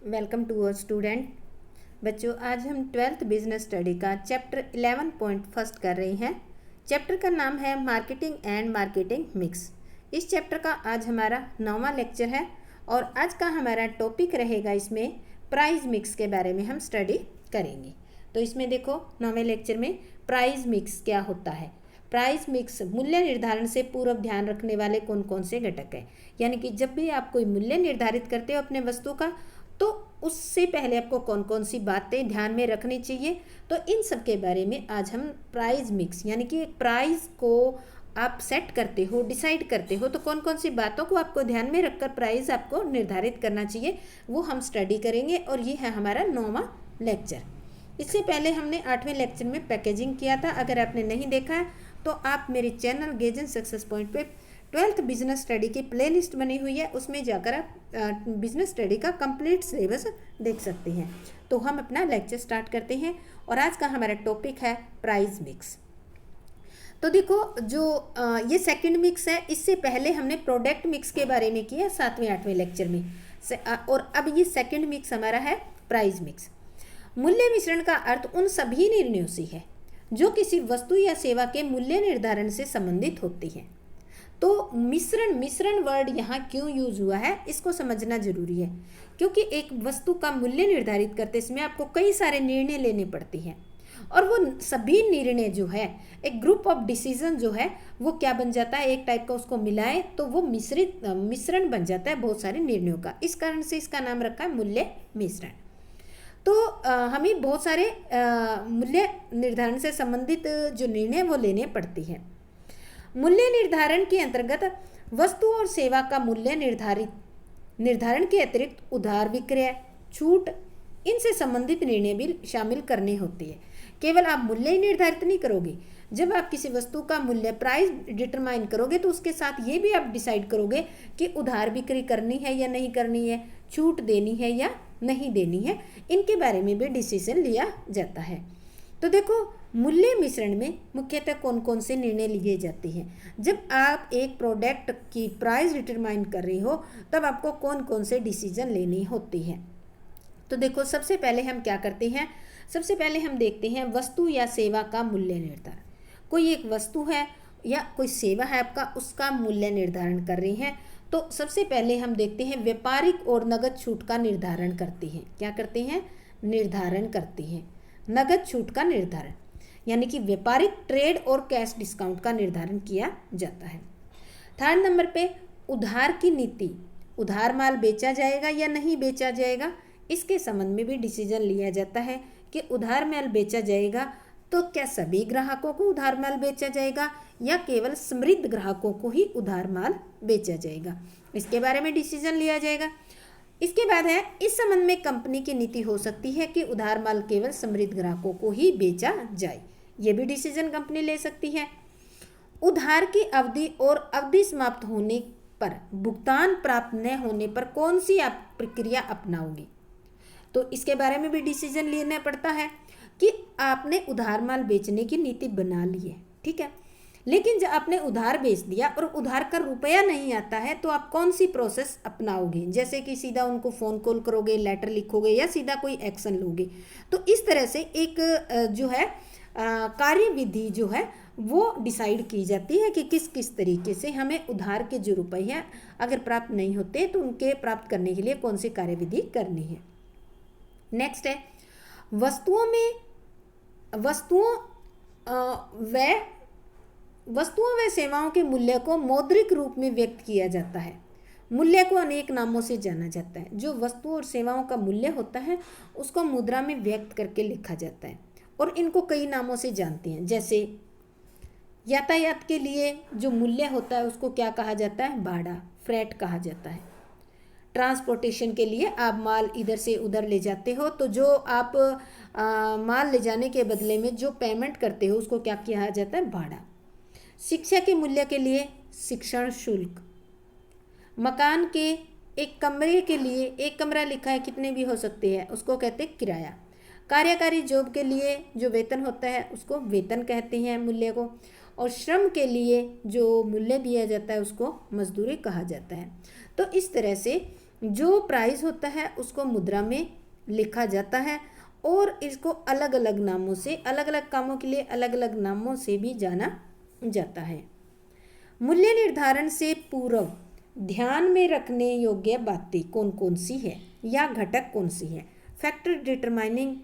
Welcome to our student. बच्चों, आज हम 12th बिजनेस स्टडी का चैप्टर 11.1 कर रहे हैं। चैप्टर का नाम है मार्केटिंग एंड मार्केटिंग मिक्स। इस चैप्टर का आज हमारा 9वां लेक्चर है और आज का हमारा टॉपिक रहेगा, इसमें प्राइस मिक्स के बारे में हम स्टडी करेंगे। तो इसमें देखो, 9वें लेक्चर में प्राइस मिक्स क्या होता है। प्राइस मिक्स मूल्य निर्धारण से पूर्व ध्यान रखने वाले कौन कौन से घटक है। यानी कि जब भी आप कोई मूल्य निर्धारित करते हो अपने वस्तु का, तो उससे पहले आपको कौन कौन सी बातें ध्यान में रखनी चाहिए। तो इन सब के बारे में आज हम प्राइस मिक्स, यानी कि एक प्राइस को आप सेट करते हो, डिसाइड करते हो, तो कौन कौन सी बातों को आपको ध्यान में रखकर प्राइस आपको निर्धारित करना चाहिए, वो हम स्टडी करेंगे। और ये है हमारा 9वां लेक्चर। इससे पहले हमने 8वें लेक्चर में पैकेजिंग किया था। अगर आपने नहीं देखा है तो आप मेरे channel gauge and success point पे 12th बिजनेस स्टडी की प्लेलिस्ट बनी हुई है, उसमें जाकर आप बिजनेस स्टडी का कंप्लीट सिलेबस देख सकते हैं। तो हम अपना लेक्चर स्टार्ट करते हैं और आज का हमारा टॉपिक है प्राइस मिक्स। तो देखो, जो ये सेकंड मिक्स है, इससे पहले हमने प्रोडक्ट मिक्स के बारे में किया 7वें 8वें लेक्चर में, और अब ये सेकंड मिक्स हमारा है प्राइस मिक्स। मूल्य मिश्रण का अर्थ उन सभी निर्णयों से है जो किसी वस्तु या सेवा के मूल्य निर्धारण से संबंधित होती हैं। तो मिश्रण वर्ड यहाँ क्यों यूज हुआ है, इसको समझना जरूरी है, क्योंकि एक वस्तु का मूल्य निर्धारित करते समय आपको कई सारे निर्णय लेने पड़ते हैं, और वो सभी निर्णय जो है, एक ग्रुप ऑफ डिसीजन जो है, वो क्या बन जाता है, एक टाइप का उसको मिलाए तो वो मिश्रण बन जाता है बहुत सारे निर्णयों का। इस कारण से इसका नाम रखा है मूल्य मिश्रण। तो हमें बहुत सारे मूल्य निर्धारण से संबंधित जो निर्णय वो लेने पड़ती हैं। मूल्य निर्धारण के अंतर्गत वस्तु और सेवा का मूल्य निर्धारण के अतिरिक्त उधार विक्रय, छूट, इनसे संबंधित निर्णय भी शामिल करने होते हैं। केवल आप मूल्य ही निर्धारित नहीं करोगे, जब आप किसी वस्तु का मूल्य प्राइस डिटरमाइन करोगे तो उसके साथ ये भी आप डिसाइड करोगे कि उधार बिक्री करनी है या नहीं करनी है, छूट देनी है या नहीं देनी है, इनके बारे में भी डिसीजन लिया जाता है। तो देखो, मूल्य मिश्रण में मुख्यतः कौन कौन से निर्णय लिए जाते हैं। जब आप एक प्रोडक्ट की प्राइस डिटरमाइन कर रहे हो, तब आपको कौन कौन से डिसीजन लेने होते हैं। तो देखो, सबसे पहले हम क्या करते हैं, सबसे पहले हम देखते हैं वस्तु या सेवा का मूल्य निर्धारण। कोई एक वस्तु है या कोई सेवा है आपका, उसका मूल्य निर्धारण कर रही है, तो सबसे पहले हम देखते हैं व्यापारिक और नगद छूट का निर्धारण करते हैं। क्या करते हैं, निर्धारण करते हैं नगद छूट का निर्धारण, यानी कि व्यापारिक ट्रेड और कैश डिस्काउंट का निर्धारण किया जाता है। थर्ड नंबर पे उधार की नीति, उधार माल बेचा जाएगा या नहीं बेचा जाएगा, इसके संबंध में भी डिसीजन लिया जाता है कि उधार माल बेचा जाएगा तो क्या सभी ग्राहकों को उधार माल बेचा जाएगा या केवल समृद्ध ग्राहकों को ही उधार माल बेचा जाएगा, इसके बारे में डिसीजन लिया जाएगा। इसके बाद है, इस संबंध में कंपनी की नीति हो सकती है कि उधार माल केवल समृद्ध ग्राहकों को ही बेचा जाए, ये भी डिसीजन कंपनी ले सकती है। उधार की अवधि और अवधि समाप्त होने पर भुगतान प्राप्त न होने पर कौन सी आप प्रक्रिया अपनाओगी, तो इसके बारे में भी डिसीजन लेना पड़ता है कि आपने उधार माल बेचने की नीति बना ली है, ठीक है, लेकिन जब आपने उधार बेच दिया और उधार का रुपया नहीं आता है, तो आप कौन सी प्रोसेस अपनाओगे। जैसे कि सीधा उनको फ़ोन कॉल करोगे, लेटर लिखोगे, या सीधा कोई एक्शन लोगे। तो इस तरह से एक जो है कार्यविधि जो है वो डिसाइड की जाती है कि किस किस तरीके से हमें उधार के जो रुपये हैं अगर प्राप्त नहीं होते तो उनके प्राप्त करने के लिए कौन सी कार्यविधि करनी है। नेक्स्ट है, वस्तुओं व सेवाओं के मूल्य को मौद्रिक रूप में व्यक्त किया जाता है। मूल्य को अनेक नामों से जाना जाता है। जो वस्तुओं और सेवाओं का मूल्य होता है उसको मुद्रा में व्यक्त करके लिखा जाता है, और इनको कई नामों से जानते हैं। जैसे यातायात के लिए जो मूल्य होता है उसको क्या कहा जाता है, भाड़ा, फ्रेट कहा जाता है। ट्रांसपोर्टेशन के लिए आप माल इधर से उधर ले जाते हो, तो जो आप माल ले जाने के बदले में जो पेमेंट करते हो उसको क्या कहा जाता है, भाड़ा। शिक्षा के मूल्य के लिए शिक्षण शुल्क। मकान के एक कमरे के लिए, एक कमरा लिखा है कितने भी हो सकते हैं, उसको कहते हैं किराया। कार्यकारी जॉब के लिए जो वेतन होता है उसको वेतन कहते हैं मूल्य को, और श्रम के लिए जो मूल्य दिया जाता है उसको मजदूरी कहा जाता है। तो इस तरह से जो प्राइस होता है उसको मुद्रा में लिखा जाता है और इसको अलग अलग नामों से, अलग अलग कामों के लिए अलग अलग नामों से भी जाना जाता है। मूल्य निर्धारण से पूर्व ध्यान में रखने योग्य बातें कौन कौन सी है या घटक कौन सी है? Factor determining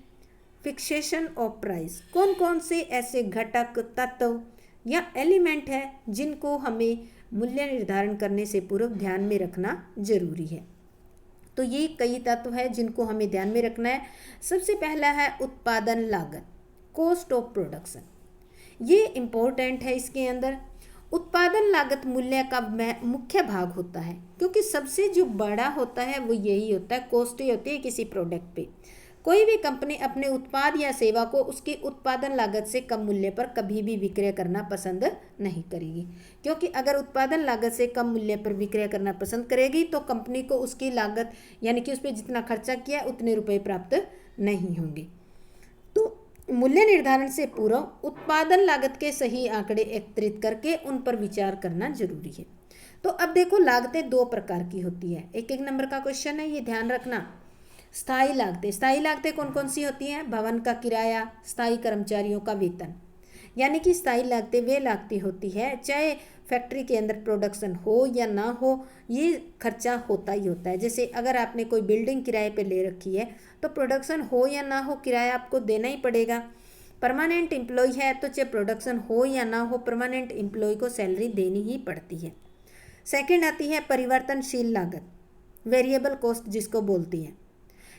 fixation of price, कौन कौन से ऐसे घटक, तत्व या एलिमेंट है जिनको हमें मूल्य निर्धारण करने से पूर्व ध्यान में रखना जरूरी है? तो ये कई तत्व है जिनको हमें ध्यान में रखना है। सबसे पहला है उत्पादन लागत, कॉस्ट ऑफ प्रोडक्शन। ये इम्पोर्टेंट है। इसके अंदर उत्पादन लागत मूल्य का मुख्य भाग होता है, क्योंकि सबसे जो बड़ा होता है वो यही होता है, कॉस्ट ही होती है किसी प्रोडक्ट पे। कोई भी कंपनी अपने उत्पाद या सेवा को उसकी उत्पादन लागत से कम मूल्य पर कभी भी विक्रय करना पसंद नहीं करेगी, क्योंकि अगर उत्पादन लागत से कम मूल्य पर विक्रय करना पसंद करेगी तो कंपनी को उसकी लागत यानी कि उस पर जितना खर्चा किया उतने रुपए प्राप्त नहीं होंगे। तो मूल्य निर्धारण से पूर्व उत्पादन लागत के सही आंकड़े एकत्रित करके उन पर विचार करना जरूरी है। तो अब देखो, लागतें दो प्रकार की होती है। एक एक नंबर का क्वेश्चन है, ये ध्यान रखना। स्थायी लागतें, स्थायी लागतें कौन कौन सी होती हैं? भवन का किराया, स्थायी कर्मचारियों का वेतन। यानी कि स्थायी लागतें वे लागतें होती है, चाहे फैक्ट्री के अंदर प्रोडक्शन हो या ना हो, ये खर्चा होता ही होता है। जैसे अगर आपने कोई बिल्डिंग किराए पे ले रखी है तो प्रोडक्शन हो या ना हो किराया आपको देना ही पड़ेगा। परमानेंट एम्प्लॉय है तो चाहे प्रोडक्शन हो या ना हो, परमानेंट एम्प्लॉय को सैलरी देनी ही पड़ती है। सेकेंड आती है परिवर्तनशील लागत, वेरिएबल कॉस्ट जिसको बोलती हैं।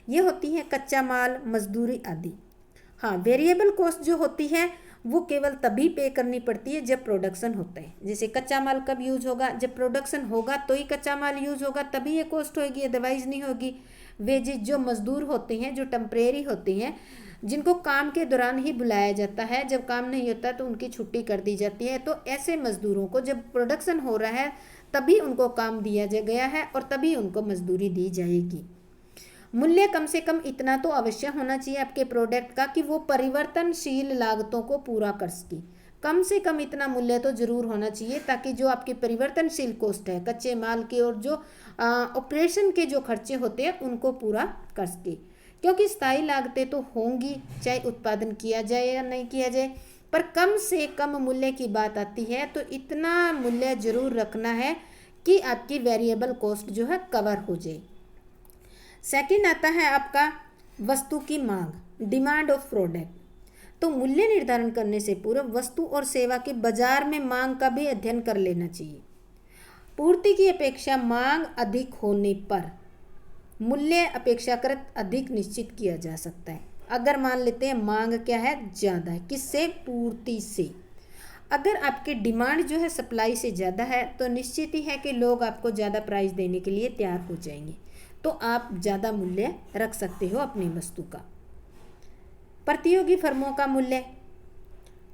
ये होती है कच्चा माल, मजदूरी आदि। हाँ, वेरिएबल कॉस्ट जो होती है वो केवल तभी पे करनी पड़ती है जब प्रोडक्शन होता है। जैसे कच्चा माल कब यूज होगा? जब प्रोडक्शन होगा तो ही कच्चा माल यूज होगा, तभी ये कॉस्ट होगी, अदरवाइज नहीं होगी। वेजेज जो मजदूर होते हैं, जो टेम्परेरी होते हैं, जिनको काम के दौरान ही बुलाया जाता है, जब काम नहीं होता तो उनकी छुट्टी कर दी जाती है। तो ऐसे मजदूरों को जब प्रोडक्शन हो रहा है तभी उनको काम दिया गया है और तभी उनको मजदूरी दी जाएगी। मूल्य कम से कम इतना तो अवश्य होना चाहिए आपके प्रोडक्ट का कि वो परिवर्तनशील लागतों को पूरा कर सके। कम से कम इतना मूल्य तो जरूर होना चाहिए ताकि जो आपकी परिवर्तनशील कॉस्ट है कच्चे माल के और जो ऑपरेशन के जो खर्चे होते हैं उनको पूरा कर सके। क्योंकि स्थायी लागतें तो होंगी चाहे उत्पादन किया जाए या नहीं किया जाए, पर कम से कम मूल्य की बात आती है तो इतना मूल्य जरूर रखना है कि आपकी वेरिएबल कॉस्ट जो है कवर हो जाए। सेकंड आता है आपका वस्तु की मांग, डिमांड ऑफ प्रोडक्ट। तो मूल्य निर्धारण करने से पूर्व वस्तु और सेवा के बाजार में मांग का भी अध्ययन कर लेना चाहिए। पूर्ति की अपेक्षा मांग अधिक होने पर मूल्य अपेक्षाकृत अधिक निश्चित किया जा सकता है। अगर मान लेते हैं मांग क्या है, ज़्यादा है, किससे? पूर्ति से। अगर आपकी डिमांड जो है सप्लाई से ज़्यादा है तो निश्चित ही है कि लोग आपको ज़्यादा प्राइस देने के लिए तैयार हो जाएंगे, तो आप ज़्यादा मूल्य रख सकते हो अपनी वस्तु का। प्रतियोगी फर्मों का मूल्य,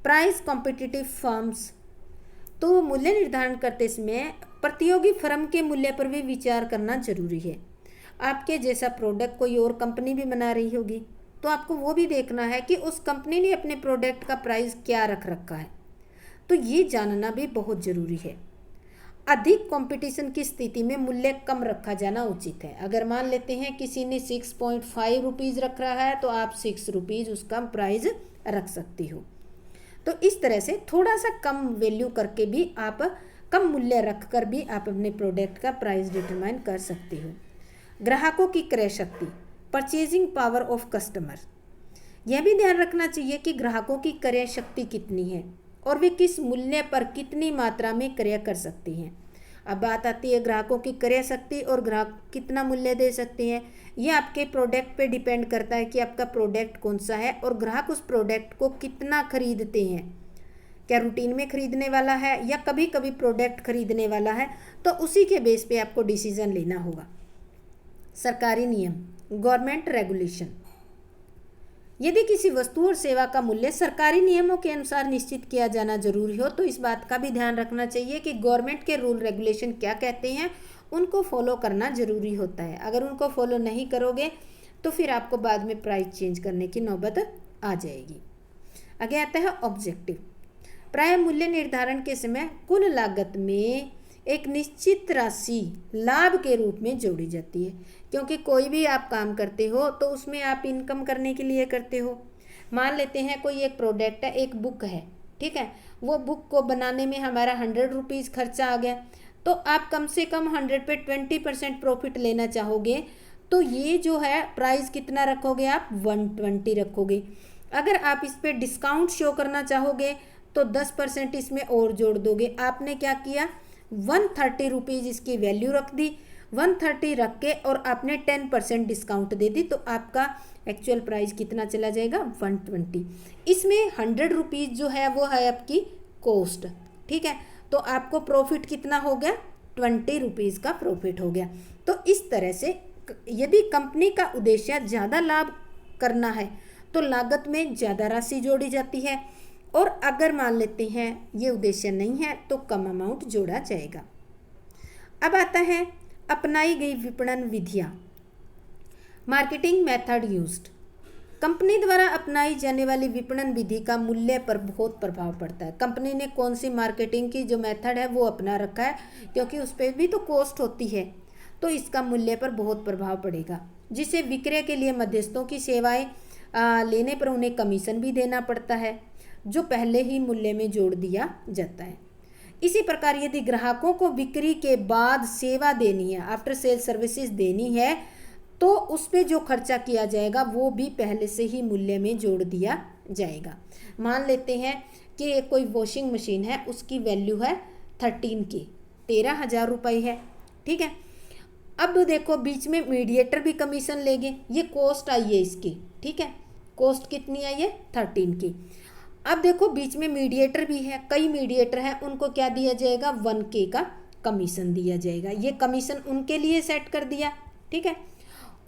प्राइस कॉम्पिटिटिव फर्म्स। तो मूल्य निर्धारण करते समय प्रतियोगी फर्म के मूल्य पर भी विचार करना जरूरी है। आपके जैसा प्रोडक्ट कोई और कंपनी भी बना रही होगी तो आपको वो भी देखना है कि उस कंपनी ने अपने प्रोडक्ट का प्राइस क्या रख रखा है, तो ये जानना भी बहुत ज़रूरी है। अधिक कंपटीशन की स्थिति में मूल्य कम रखा जाना उचित है। अगर मान लेते हैं किसी ने 6.5 रुपीज़ रख रहा है तो आप 6 रुपीज़ उसका प्राइस रख सकती हो। तो इस तरह से थोड़ा सा कम वैल्यू करके भी आप, कम मूल्य रख कर भी आप अपने प्रोडक्ट का प्राइस डिटरमाइन कर सकते हो। ग्राहकों की क्रय शक्ति, परचेजिंग पावर ऑफ कस्टमर। यह भी ध्यान रखना चाहिए कि ग्राहकों की क्रय शक्ति कितनी है और वे किस मूल्य पर कितनी मात्रा में क्रय कर सकती हैं। अब बात आती है ग्राहकों की क्रय शक्ति और ग्राहक कितना मूल्य दे सकते हैं। यह आपके प्रोडक्ट पे डिपेंड करता है कि आपका प्रोडक्ट कौन सा है और ग्राहक उस प्रोडक्ट को कितना खरीदते हैं। क्या रूटीन में खरीदने वाला है या कभी कभी प्रोडक्ट खरीदने वाला है, तो उसी के बेस पे आपको डिसीजन लेना होगा। सरकारी नियम, गवर्नमेंट रेगुलेशन। यदि किसी वस्तु और सेवा का मूल्य सरकारी नियमों के अनुसार निश्चित किया जाना जरूरी हो तो इस बात का भी ध्यान रखना चाहिए कि गवर्नमेंट के रूल रेगुलेशन क्या कहते हैं, उनको फॉलो करना जरूरी होता है। अगर उनको फॉलो नहीं करोगे तो फिर आपको बाद में प्राइस चेंज करने की नौबत आ जाएगी। आगे आता है ऑब्जेक्टिव। प्राय मूल्य निर्धारण के समय कुल लागत में एक निश्चित राशि लाभ के रूप में जोड़ी जाती है, क्योंकि कोई भी आप काम करते हो तो उसमें आप इनकम करने के लिए करते हो। मान लेते हैं कोई एक प्रोडक्ट है, एक बुक है, ठीक है, वो बुक को बनाने में हमारा 100 रुपीज़ खर्चा आ गया, तो आप कम से कम 100 पे 20% प्रॉफिट लेना चाहोगे, तो ये जो है प्राइस कितना रखोगे आप, 120 रखोगे। अगर आप इस पर डिस्काउंट शो करना चाहोगे तो 10% इसमें और जोड़ दोगे। आपने क्या किया, 130 रुपीज़ इसकी वैल्यू रख दी, 130 रख के और आपने 10% डिस्काउंट दे दी, तो आपका एक्चुअल प्राइस कितना चला जाएगा, 120। इसमें 100 रुपीज़ जो है वो है आपकी कॉस्ट, ठीक है, तो आपको प्रॉफिट कितना हो गया, 20 रुपीज़ का प्रॉफिट हो गया। तो इस तरह से यदि कंपनी का उद्देश्य ज़्यादा लाभ करना है तो लागत में ज़्यादा राशि जोड़ी जाती है, और अगर मान लेते हैं ये उद्देश्य नहीं है तो कम अमाउंट जोड़ा जाएगा। अब आता है अपनाई गई विपणन विधियाँ, मार्केटिंग मेथड यूज्ड। कंपनी द्वारा अपनाई जाने वाली विपणन विधि का मूल्य पर बहुत प्रभाव पड़ता है। कंपनी ने कौन सी मार्केटिंग की जो मेथड है वो अपना रखा है, क्योंकि उस पर भी तो कॉस्ट होती है, तो इसका मूल्य पर बहुत प्रभाव पड़ेगा। जिसे विक्रय के लिए मध्यस्थों की सेवाएं लेने पर उन्हें कमीशन भी देना पड़ता है, जो पहले ही मूल्य में जोड़ दिया जाता है। इसी प्रकार यदि ग्राहकों को बिक्री के बाद सेवा देनी है, आफ्टर सेल सर्विसेज देनी है, तो उस पर जो खर्चा किया जाएगा वो भी पहले से ही मूल्य में जोड़ दिया जाएगा। मान लेते हैं कि कोई वॉशिंग मशीन है, उसकी वैल्यू है 13,000 रुपये है, ठीक है। अब देखो बीच में मीडिएटर भी कमीशन लेंगे, ये कॉस्ट आई है इसकी, ठीक है, कॉस्ट कितनी आई है, 13 की। अब देखो बीच में मीडिएटर भी है, कई मीडिएटर हैं, उनको क्या दिया जाएगा, 1K का कमीशन दिया जाएगा। ये कमीशन उनके लिए सेट कर दिया, ठीक है।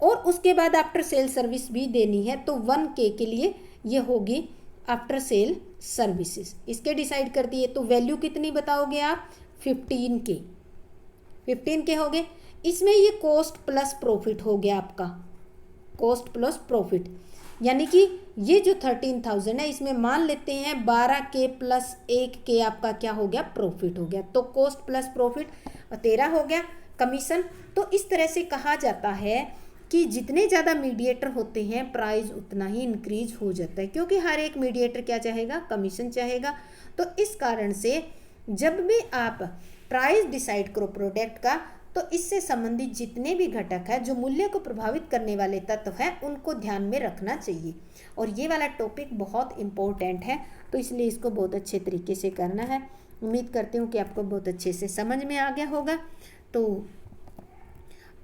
और उसके बाद आफ्टर सेल सर्विस भी देनी है, तो 1K के लिए ये होगी आफ्टर सेल सर्विसेज, इसके डिसाइड कर दिए। तो वैल्यू कितनी बताओगे आप, 15K हो गए। इसमें ये कॉस्ट प्लस प्रॉफिट हो गया आपका, कॉस्ट प्लस प्रॉफिट, यानी कि ये जो 13,000 है इसमें मान लेते हैं 12K प्लस 1K आपका क्या हो गया, प्रॉफिट हो गया। तो कॉस्ट प्लस प्रॉफिट 13 हो गया कमीशन। तो इस तरह से कहा जाता है कि जितने ज़्यादा मीडिएटर होते हैं प्राइस उतना ही इंक्रीज हो जाता है, क्योंकि हर एक मीडिएटर क्या चाहेगा, कमीशन चाहेगा। तो इस कारण से जब भी आप प्राइस डिसाइड करो प्रोडक्ट का, तो इससे संबंधित जितने भी घटक है जो मूल्य को प्रभावित करने वाले तत्व हैं उनको ध्यान में रखना चाहिए। और ये वाला टॉपिक बहुत इम्पोर्टेंट है, तो इसलिए इसको बहुत अच्छे तरीके से करना है। उम्मीद करती हूँ कि आपको बहुत अच्छे से समझ में आ गया होगा। तो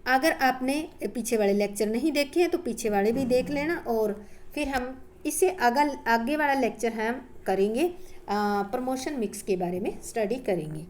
अगर आपने पीछे वाले लेक्चर नहीं देखे हैं तो पीछे वाले भी देख लेना, और फिर हम इससे आगे वाला लेक्चर हम करेंगे प्रमोशन मिक्स के बारे में स्टडी करेंगे।